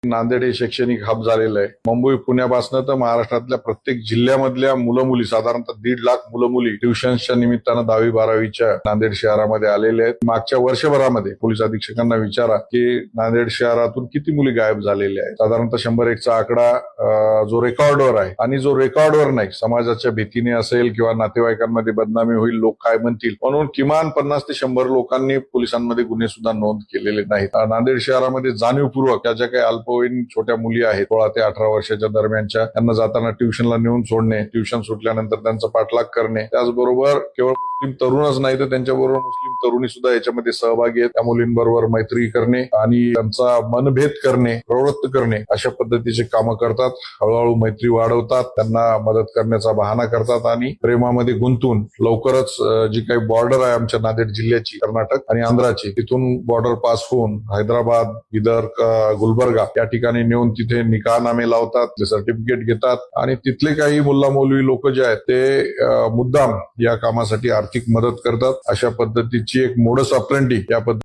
नांदेड हे शैक्षणिक हब झालेलं आहे. मुंबई पुण्यापासून तर महाराष्ट्रातल्या प्रत्येक जिल्ह्यामधल्या मुलं मुली साधारणतः 1.5 लाख मुलं मुली ट्युशन्सच्या निमित्तानं 10वी-12वीच्या नांदेड शहरामध्ये आलेले आहेत. मागच्या वर्षभरामध्ये पोलीस अधीक्षकांना विचारा की नांदेड शहरातून किती मुली गायब झालेल्या आहेत. साधारणतः 101चा आकडा जो रेकॉर्डवर आहे आणि जो रेकॉर्डवर नाही, समाजाच्या भीतीने असेल किंवा नातेवाईकांमध्ये बदनामी होईल, लोक काय म्हणतील म्हणून किमान 50 ते 100 लोकांनी पोलिसांमध्ये गुन्हे सुद्धा नोंद केलेले नाहीत. नांदेड शहरामध्ये जाणीवपूर्वक त्या ज्या काही अल्पवयीन छोट्या मुली आहेत 16 ते 18 वर्षाच्या दरम्यानच्या, त्यांना जाताना ट्युशनला नेऊन सोडणे, ट्युशन सुटल्यानंतर त्यांचा पाठलाग करणे, त्याचबरोबर केवळ मुस्लिम तरुणच नाही तर त्यांच्याबरोबर मुस्लिम तरुणी सुद्धा याच्यामध्ये सहभागी आहेत. त्या मुलींबरोबर मैत्री करणे आणि त्यांचा मनभेद करणे, प्रवृत्त करणे अशा पद्धतीचे कामं करतात. हळूहळू मैत्री वाढवतात, त्यांना मदत करण्याचा बहाणा करतात आणि प्रेमामध्ये गुंतून लवकरच जी काही बॉर्डर आहे आमच्या नांदेड जिल्ह्याची, कर्नाटक आणि आंध्राची, तिथून बॉर्डर पास होऊन हैदराबाद, बिदर, गुलबर्गा या ठिकाणी नेऊन तिथे निकाहनामे लावतात, ते सर्टिफिकेट घेतात आणि तिथले काही मुल्ला मौलवी लोक जे आहेत ते मुद्दाम या कामासाठी आर्थिक मदत करतात. अशा पद्धतीची एक मोडस ऑपरेंडी या